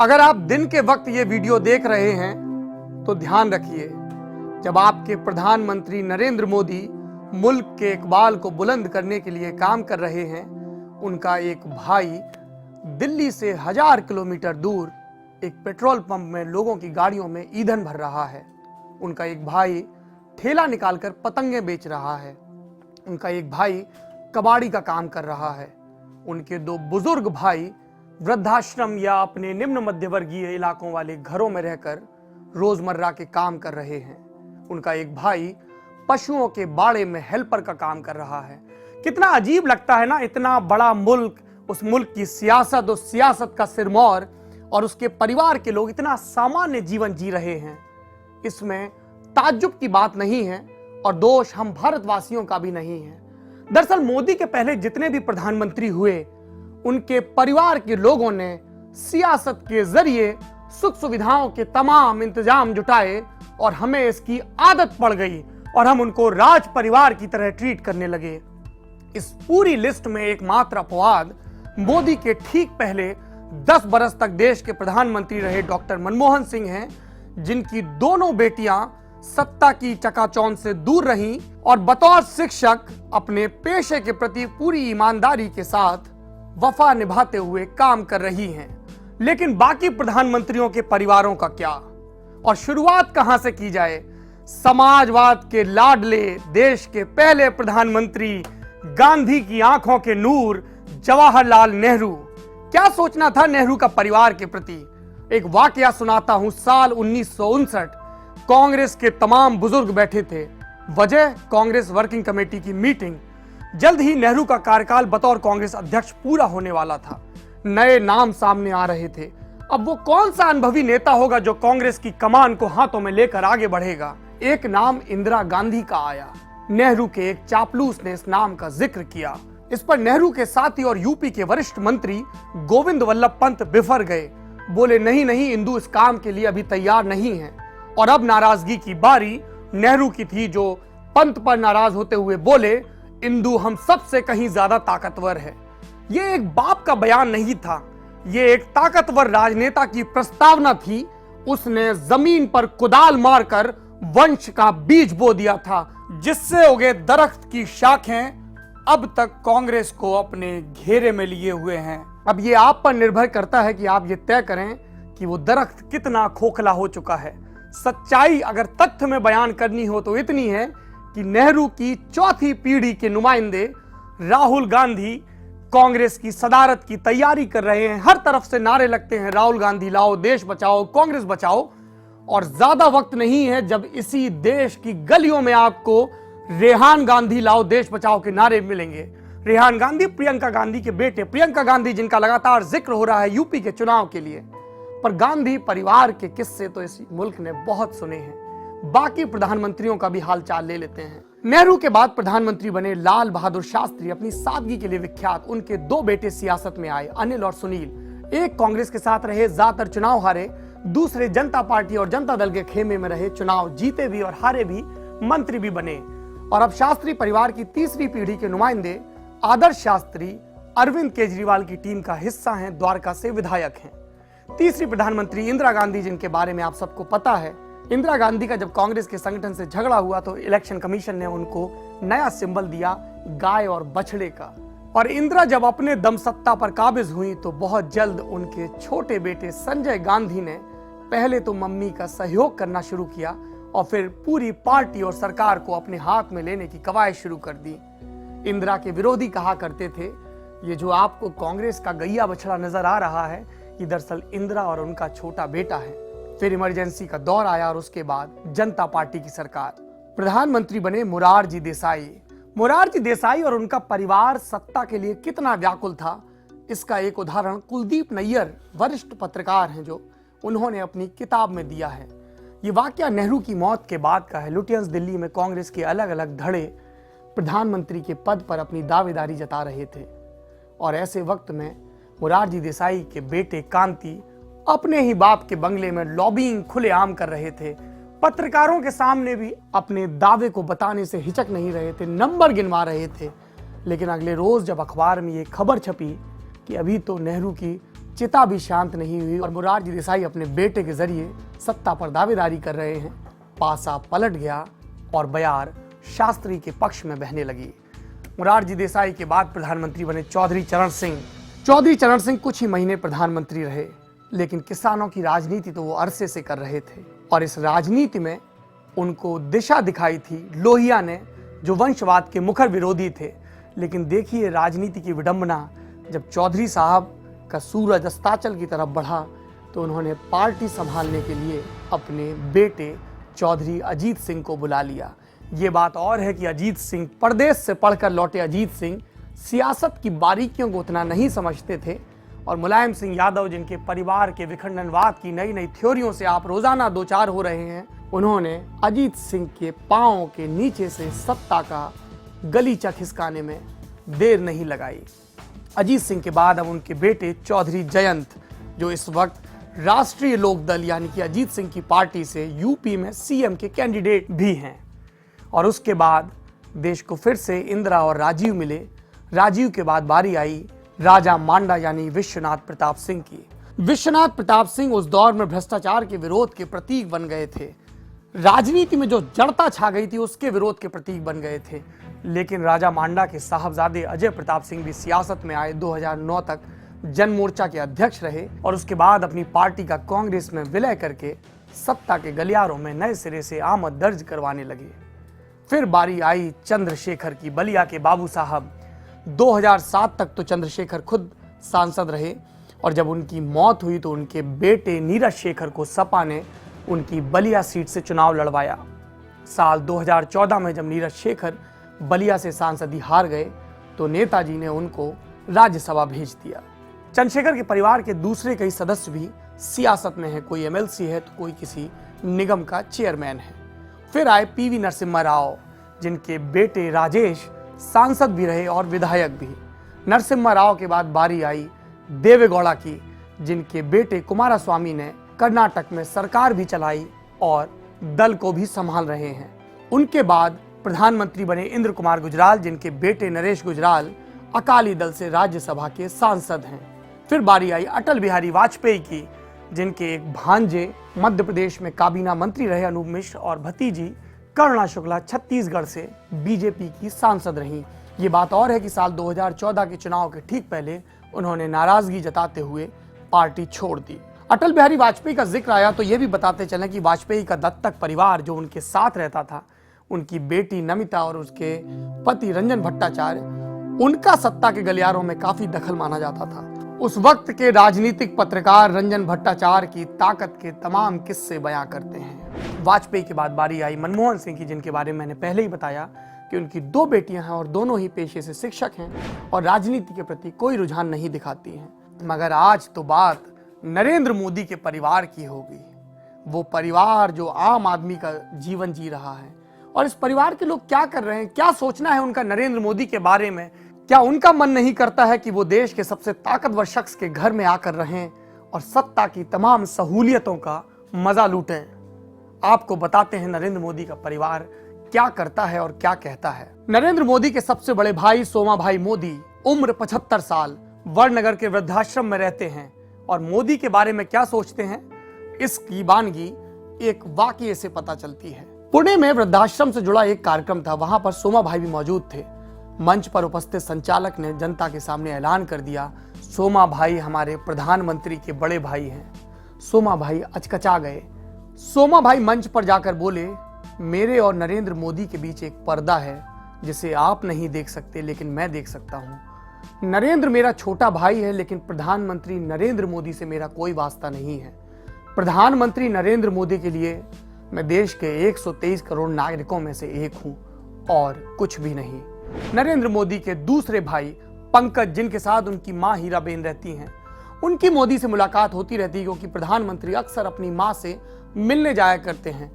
अगर आप दिन के वक्त ये वीडियो देख रहे हैं तो ध्यान रखिए, जब आपके प्रधानमंत्री नरेंद्र मोदी मुल्क के इकबाल को बुलंद करने के लिए काम कर रहे हैं, उनका एक भाई दिल्ली से 1000 किलोमीटर दूर एक पेट्रोल पंप में लोगों की गाड़ियों में ईंधन भर रहा है। उनका एक भाई ठेला निकालकर पतंगे बेच रहा है। उनका एक भाई कबाड़ी का काम कर रहा है। उनके दो बुजुर्ग भाई वृद्धाश्रम या अपने निम्न मध्यवर्गीय इलाकों वाले घरों में रहकर रोजमर्रा के काम कर रहे हैं। उनका एक भाई पशुओं के बाड़े में हेल्पर का काम कर रहा है। कितना अजीब लगता है ना, इतना बड़ा मुल्क, उस मुल्क की सियासत, उस सियासत का सिरमौर और उसके परिवार के लोग इतना सामान्य जीवन जी रहे हैं। इसमें ताज्जुब की बात नहीं है और दोष हम भारतवासियों का भी नहीं है। दरअसल मोदी के पहले जितने भी प्रधानमंत्री हुए, उनके परिवार के लोगों ने सियासत के जरिए सुख सुविधाओं के तमाम इंतजाम जुटाए और हमें इसकी आदत पड़ गई और हम उनको राज परिवार की तरह ट्रीट करने लगे। इस पूरी लिस्ट में एकमात्र अपवाद मोदी के ठीक पहले 10 बरस तक देश के प्रधानमंत्री रहे डॉक्टर मनमोहन सिंह हैं, जिनकी दोनों बेटियां सत्ता की चकाचौंध से दूर रहीं और बतौर शिक्षक अपने पेशे के प्रति पूरी ईमानदारी के साथ वफा निभाते हुए काम कर रही हैं। लेकिन बाकी प्रधानमंत्रियों के परिवारों का क्या, और शुरुआत कहां से की जाए? समाजवाद के लाडले देश के पहले प्रधानमंत्री, गांधी की आंखों के नूर जवाहरलाल नेहरू। क्या सोचना था नेहरू का परिवार के प्रति? एक वाकया सुनाता हूं। साल 1959 कांग्रेस के तमाम बुजुर्ग बैठे थे। वजह कांग्रेस वर्किंग कमेटी की मीटिंग। जल्द ही नेहरू का कार्यकाल बतौर कांग्रेस अध्यक्ष पूरा होने वाला था। नए नाम सामने आ रहे थे। अब वो कौन सा अनुभवी नेता होगा जो कांग्रेस की कमान को हाथों में लेकर आगे बढ़ेगा? एक नाम इंदिरा गांधी का आया। नेहरू के एक चापलूस ने इस नाम का जिक्र किया। इस पर नेहरू के साथी और यूपी के वरिष्ठ मंत्री गोविंद वल्लभ पंत बिफर गए। बोले नहीं नहीं, इंदु इस काम के लिए अभी तैयार नहीं है। और अब नाराजगी की बारी नेहरू की थी, जो पंत पर नाराज होते हुए बोले, इंदु हम सबसे कहीं ज्यादा ताकतवर है। ये एक बाप का बयान नहीं था, ये एक ताकतवर राजनेता की प्रस्तावना थी। उसने जमीन पर कुदाल मारकर वंश का बीज बो दिया था, जिससे उगे दरख्त की शाखें अब तक कांग्रेस को अपने घेरे में लिए हुए हैं। अब ये आप पर निर्भर करता है कि आप ये तय करें कि वो दरख्त कितना खोखला हो चुका है। सच्चाई अगर तथ्य में बयान करनी हो तो इतनी है कि नेहरू की चौथी पीढ़ी के नुमाइंदे राहुल गांधी कांग्रेस की सदारत की तैयारी कर रहे हैं। हर तरफ से नारे लगते हैं, राहुल गांधी लाओ, देश बचाओ, कांग्रेस बचाओ। और ज्यादा वक्त नहीं है जब इसी देश की गलियों में आपको रेहान गांधी लाओ, देश बचाओ के नारे मिलेंगे। रेहान गांधी प्रियंका गांधी के बेटे, प्रियंका गांधी जिनका लगातार जिक्र हो रहा है यूपी के चुनाव के लिए। पर गांधी परिवार के किस्से तो इस मुल्क ने बहुत सुने हैं। बाकी प्रधानमंत्रियों का भी हालचाल ले लेते हैं। नेहरू के बाद प्रधानमंत्री बने लाल बहादुर शास्त्री अपनी सादगी के लिए विख्यात। उनके दो बेटे सियासत में आए, अनिल और सुनील। एक कांग्रेस के साथ रहे, ज्यादातर चुनाव हारे। दूसरे जनता पार्टी और जनता दल के खेमे में रहे, चुनाव जीते भी और हारे भी, मंत्री भी बने। और अब शास्त्री परिवार की तीसरी पीढ़ी के नुमाइंदे आदर्श शास्त्री अरविंद केजरीवाल की टीम का हिस्सा हैं, द्वारका से विधायक हैं। तीसरी प्रधानमंत्री इंदिरा गांधी, जिनके बारे में आप सबको पता है। इंदिरा गांधी का जब कांग्रेस के संगठन से झगड़ा हुआ तो इलेक्शन कमीशन ने उनको नया सिंबल दिया, गाय और बछड़े का। और इंदिरा जब अपने दम सत्ता पर काबिज हुई तो बहुत जल्द उनके छोटे बेटे संजय गांधी ने पहले तो मम्मी का सहयोग करना शुरू किया और फिर पूरी पार्टी और सरकार को अपने हाथ में लेने की कवायद शुरू कर दी। इंदिरा के विरोधी कहा करते थे, ये जो आपको कांग्रेस का गैया बछड़ा नजर आ रहा है, ये दरअसल इंदिरा और उनका छोटा बेटा है। फिर इमरजेंसी का दौर आया और उसके बाद जनता पार्टी की सरकार। प्रधानमंत्री बने मोरारजी देसाई। मोरारजी देसाई और उनका परिवार सत्ता के लिए कितना व्याकुल था, इसका एक उदाहरण कुलदीप नैयर, वरिष्ठ पत्रकार हैं, जो उन्होंने अपनी किताब में दिया है। ये वाकया नेहरू की मौत के बाद का है। लुटियंस दिल्ली में कांग्रेस के अलग अलग धड़े प्रधानमंत्री के पद पर अपनी दावेदारी जता रहे थे और ऐसे वक्त में मोरारजी देसाई के बेटे कांति अपने ही बाप के बंगले में लॉबिंग खुलेआम कर रहे थे। पत्रकारों के सामने भी अपने दावे को बताने से हिचक नहीं रहे थे, नंबर गिनवा रहे थे। लेकिन अगले रोज जब अखबार में ये खबर छपी कि अभी तो नेहरू की चिता भी शांत नहीं हुई और मोरारजी देसाई अपने बेटे के जरिए सत्ता पर दावेदारी कर रहे हैं। पासा पलट गया और बयार शास्त्री के पक्ष में बहने लगी। मोरारजी देसाई के बाद प्रधानमंत्री बने चौधरी चरण सिंह। चौधरी चरण सिंह कुछ ही महीने प्रधानमंत्री रहे, लेकिन किसानों की राजनीति तो वो अरसे से कर रहे थे और इस राजनीति में उनको दिशा दिखाई थी लोहिया ने, जो वंशवाद के मुखर विरोधी थे। लेकिन देखिए राजनीति की विडंबना, जब चौधरी साहब का सूरज अस्ताचल की तरफ बढ़ा तो उन्होंने पार्टी संभालने के लिए अपने बेटे चौधरी अजीत सिंह को बुला लिया। ये बात और है कि अजीत सिंह, परदेश से पढ़कर लौटे अजीत सिंह, सियासत की बारीकियों को उतना नहीं समझते थे और मुलायम सिंह यादव, जिनके परिवार के विखंडनवाद की नई नई थ्योरियों से आप रोजाना दो चार हो रहे हैं, उन्होंने अजीत सिंह के पांवों के नीचे से सत्ता का गलीचा खिसकाने में देर नहीं लगाई। अजीत सिंह के बाद अब उनके बेटे चौधरी जयंत, जो इस वक्त राष्ट्रीय लोकदल यानी कि अजीत सिंह की पार्टी से यूपी में सीएम के कैंडिडेट भी हैं। और उसके बाद देश को फिर से इंदिरा और राजीव मिले। राजीव के बाद बारी आई राजा मांडा यानी विश्वनाथ प्रताप सिंह की। विश्वनाथ प्रताप सिंह उस दौर में भ्रष्टाचार के विरोध के प्रतीक बन गए थे। राजनीति में जो जड़ता छा गई थी उसके विरोध के प्रतीक बन गए थे। लेकिन राजा मांडा के साहबजादे अजय प्रताप सिंह भी सियासत में आए। 2009 तक जन मोर्चा के अध्यक्ष रहे और उसके बाद अपनी पार्टी का कांग्रेस में विलय करके सत्ता के गलियारों में नए सिरे से आमद दर्ज करवाने लगे। फिर बारी आई चंद्रशेखर की, बलिया के बाबू साहब। 2007 तक तो चंद्रशेखर खुद सांसद रहे और जब उनकी मौत हुई तो उनके बेटे नीरज शेखर को सपा ने उनकी बलिया सीट से चुनाव लड़वाया। साल 2014 में जब नीरज शेखर बलिया से सांसदी हार गए तो नेताजी ने उनको राज्यसभा भेज दिया। चंद्रशेखर के परिवार के दूसरे कई सदस्य भी सियासत में हैं, कोई एमएलसी है तो कोई किसी निगम का चेयरमैन है। फिर आए पीवी नरसिम्हा राव, जिनके बेटे राजेश सांसद भी रहे और विधायक भी। नरसिम्हा राव के बाद बारी आई देवेगौड़ा की, जिनके बेटे कुमारस्वामी ने कर्नाटक में सरकार भी चलाई और दल को भी संभाल रहे हैं। उनके बाद प्रधानमंत्री बने इंद्र कुमार गुजराल, जिनके बेटे नरेश गुजराल अकाली दल से राज्यसभा के सांसद हैं। फिर बारी आई अटल बिहारी वाजपेयी की, जिनके एक भांजे मध्य प्रदेश में काबीना मंत्री रहे अनूप मिश्र और भतीजी करुणा शुक्ला छत्तीसगढ़ से बीजेपी की सांसद रहीं। ये बात और है कि साल 2014 के चुनाव के ठीक पहले उन्होंने नाराजगी जताते हुए पार्टी छोड़ दी। अटल बिहारी वाजपेयी का जिक्र आया तो ये भी बताते चलें कि वाजपेयी का दत्तक परिवार जो उनके साथ रहता था, उनकी बेटी नमिता और उसके पति रंजन भट्टाचार्य, उनका सत्ता के गलियारों में काफी दखल माना जाता था। उस वक्त के राजनीतिक पत्रकार रंजन भट्टाचार्य की ताकत के तमाम किस्से बयां करते हैं। वाजपेयी के बाद बारी आई मनमोहन सिंह की, जिनके बारे में मैंने पहले ही बताया कि उनकी 2 बेटियां हैं और दोनों ही पेशे से शिक्षक हैं और राजनीति के प्रति कोई रुझान नहीं दिखाती हैं। मगर आज तो बात नरेंद्र मोदी के परिवार की होगी। वो परिवार जो आम आदमी का जीवन जी रहा है और इस परिवार के लोग क्या कर रहे हैं, क्या सोचना है उनका नरेंद्र मोदी के बारे में। क्या उनका मन नहीं करता है कि वो देश के सबसे ताकतवर शख्स के घर में आकर रहें और सत्ता की तमाम सहूलियतों का मजा लूटें। आपको बताते हैं नरेंद्र मोदी का परिवार क्या करता है और क्या कहता है। नरेंद्र मोदी के सबसे बड़े भाई सोमा भाई मोदी उम्र 75 साल वड़नगर के वृद्धाश्रम में रहते हैं और मोदी के बारे में क्या सोचते हैं इसकी वानगी एक वाकये से पता चलती है। पुणे में वृद्धाश्रम से जुड़ा एक कार्यक्रम था, वहां पर सोमा भाई भी मौजूद थे। मंच पर उपस्थित संचालक ने जनता के सामने ऐलान कर दिया, सोमा भाई हमारे प्रधानमंत्री के बड़े भाई हैं। सोमा भाई अचकचा गए। सोमा भाई मंच पर जाकर बोले, मेरे और नरेंद्र मोदी के बीच एक पर्दा है जिसे आप नहीं देख सकते लेकिन मैं देख सकता हूं। नरेंद्र मेरा छोटा भाई है लेकिन प्रधानमंत्री नरेंद्र मोदी से मेरा कोई वास्ता नहीं है। प्रधानमंत्री नरेंद्र मोदी के लिए मैं देश के 123 करोड़ नागरिकों में से एक हूं और कुछ भी नहीं। नरेंद्र मोदी के दूसरे भाई पंकज, जिनके साथ उनकी मां हीराबेन रहती हैं, उनकी मोदी से मुलाकात होती रहती है क्योंकि प्रधानमंत्री अक्सर अपनी मां से मिलने जाया करते हैं।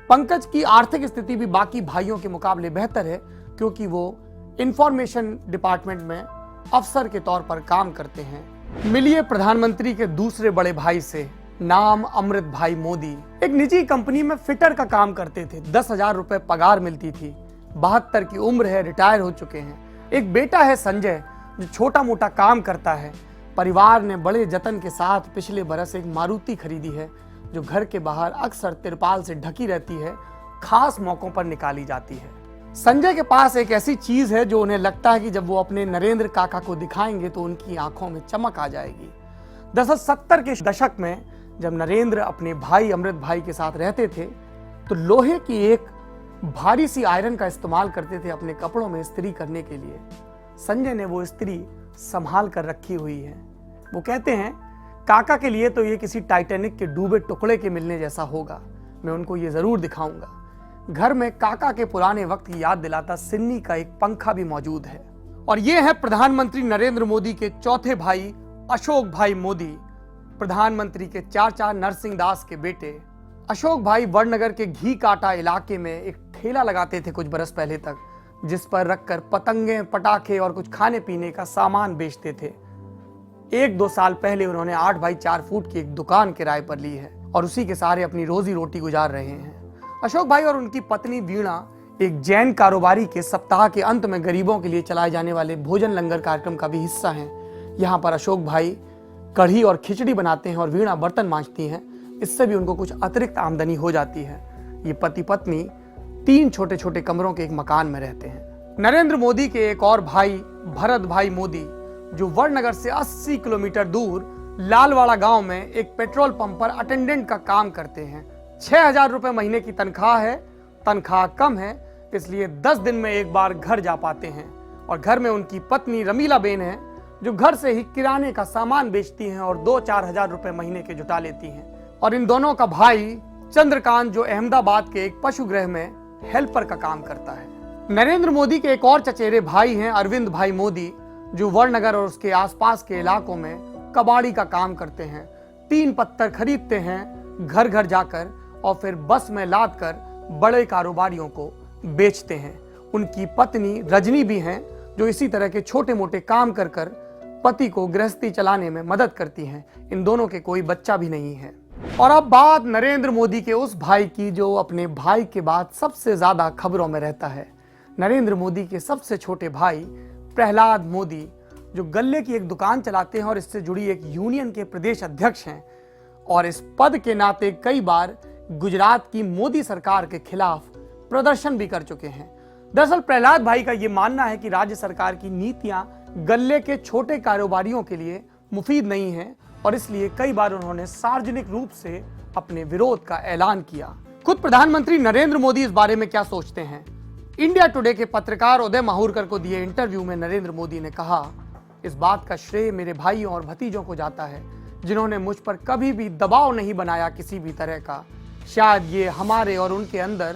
पंकज की आर्थिक स्थिति भी बाकी भाइयों के मुकाबले बेहतर है क्योंकि वो इंफॉर्मेशन डिपार्टमेंट में अफसर के तौर पर काम करते हैं। मिलिए प्रधानमंत्री के दूसरे बड़े भाई से, नाम अमृत भाई मोदी। एक निजी कंपनी में फिटर का काम करते थे, 10,000 रुपए पगार मिलती थी। 72 की उम्र है, रिटायर हो चुके हैं। एक बेटा है संजय जो छोटा मोटा काम करता है। परिवार ने बड़े जतन के साथ पिछले बरस एक मारुति खरीदी है, जो घर के बाहर अक्सर तिरपाल से ढकी रहती है, खास मौकों पर निकाली जाती है। संजय के पास एक ऐसी चीज है जो उन्हें लगता है कि जब वो अपने नरेंद्र काका को दिखाएंगे तो उनकी आंखों में चमक आ जाएगी। दरअसल 70 के दशक में जब नरेंद्र अपने भाई अमृत भाई के साथ रहते थे तो लोहे की एक भारी सी आयरन का इस्तेमाल करते थे अपने कपड़ों में इस्त्री करने के लिए। संजय ने वो इस्त्री संभाल कर रखी हुई है। वो कहते हैं, काका के लिए तो ये किसी टाइटैनिक के डूबे टुकड़े के मिलने जैसा होगा, मैं उनको ये जरूर दिखाऊंगा। घर में काका के पुराने वक्त की याद दिलाता सिन्नी का एक पंखा भी मौजूद है। और ये है प्रधानमंत्री नरेंद्र मोदी के चौथे भाई अशोक भाई मोदी, प्रधानमंत्री के चाचा नरसिंह दास के बेटे। अशोक भाई वड़नगर के घी काटा इलाके में एक ठेला लगाते थे कुछ बरस पहले तक, जिस पर रखकर पतंगे, पटाखे और कुछ खाने पीने का सामान बेचते थे। 1-2 साल पहले उन्होंने 8 बाई 4 फुट की एक दुकान किराए पर ली है और उसी के सहारे अपनी रोजी रोटी गुजार रहे हैं। अशोक भाई और उनकी पत्नी वीणा एक जैन कारोबारी के सप्ताह के अंत में गरीबों के लिए चलाए जाने वाले भोजन लंगर कार्यक्रम का भी हिस्सा हैं। यहाँ पर अशोक भाई कढ़ी और खिचड़ी बनाते हैं और वीणा बर्तन मांजती हैं। इससे भी उनको कुछ अतिरिक्त आमदनी हो जाती है। ये पति पत्नी 3 छोटे छोटे कमरों के एक मकान में रहते हैं। नरेंद्र मोदी के एक और भाई भरत भाई मोदी, जो वड़नगर से 80 किलोमीटर दूर लालवाड़ा गांव में एक पेट्रोल पंप पर अटेंडेंट का काम करते हैं। 6,000 रुपए महीने की तनख्वाह है। तनख्वाह कम है, इसलिए 10 दिन में एक बार घर जा पाते हैं। और घर में उनकी पत्नी रमीला बेन है, जो घर से ही किराने का सामान बेचती हैं और 2-4 हजार रुपए महीने के जुटा लेती हैं। और इन दोनों का भाई चंद्रकांत, जो अहमदाबाद के एक पशुगृह में हेल्पर का काम करता है। नरेंद्र मोदी के एक और चचेरे भाई हैं अरविंद भाई मोदी, जो वड़नगर और उसके आसपास के इलाकों में कबाड़ी का काम करते हैं। 3 पत्थर खरीदते हैं घर घर जाकर और फिर बस में लाद कर बड़े कारोबारियों को बेचते हैं। उनकी पत्नी रजनी भी हैं, जो इसी तरह के छोटे मोटे काम कर कर पति को गृहस्थी चलाने में मदद करती हैं। इन दोनों के कोई बच्चा भी नहीं है। और अब बात नरेंद्र मोदी के उस भाई की जो अपने भाई के बाद सबसे ज्यादा खबरों में रहता है। नरेंद्र मोदी के सबसे छोटे भाई प्रहलाद मोदी, जो गल्ले की एक दुकान चलाते हैं और इससे जुड़ी एक यूनियन के प्रदेश अध्यक्ष हैं और इस पद के नाते कई बार गुजरात की मोदी सरकार के खिलाफ प्रदर्शन भी कर चुके हैं। दरअसल प्रहलाद भाई का यह मानना है कि राज्य सरकार की नीतियां गल्ले के छोटे कारोबारियों के लिए मुफीद नहीं है और इसलिए कई बार उन्होंने सार्वजनिक रूप से अपने विरोध का ऐलान किया। खुद प्रधानमंत्री नरेंद्र मोदी इस बारे में क्या सोचते हैं? इंडिया टुडे के पत्रकार उदय माहुरकर को दिए इंटरव्यू में नरेंद्र मोदी ने कहा, इस बात का श्रेय मेरे भाइयों और भतीजों को जाता है, जिन्होंने मुझ पर कभी भी दबाव नहीं बनाया किसी भी तरह का। शायद ये हमारे और उनके अंदर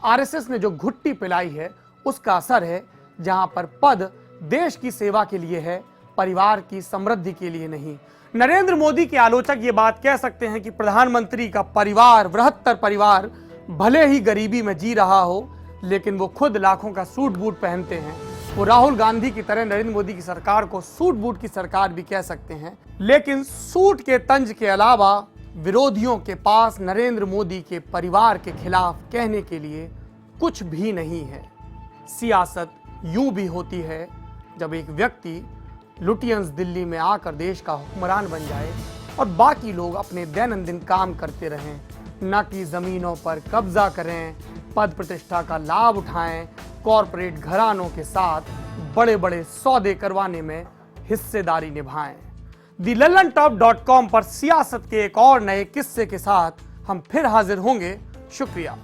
आरएसएस ने जो घुट्टी पिलाई है उसका असर है, जहां पर पद देश की सेवा के लिए है, परिवार की समृद्धि के लिए नहीं। नरेंद्र मोदी के आलोचक ये बात कह सकते हैं कि प्रधानमंत्री का परिवार, बृहत्तर परिवार, भले ही गरीबी में जी रहा हो, लेकिन वो खुद लाखों का सूट बूट पहनते हैं। वो राहुल गांधी की तरह नरेंद्र मोदी की सरकार को सूट बूट की सरकार भी कह सकते हैं, लेकिन सूट के तंज के अलावा विरोधियों के पास नरेंद्र मोदी के परिवार के खिलाफ कहने के लिए कुछ भी नहीं है। सियासत यूं भी होती है जब एक व्यक्ति लुटियंस दिल्ली में आकर देश का हुक्मरान बन जाए और बाकी लोग अपने दैनंदिन काम करते रहें, न कि जमीनों पर कब्जा करें, पद प्रतिष्ठा का लाभ उठाएं, कॉरपोरेट घरानों के साथ बड़े बड़े सौदे करवाने में हिस्सेदारी निभाएं। thelalantop.com पर सियासत के एक और नए किस्से के साथ हम फिर हाजिर होंगे। शुक्रिया।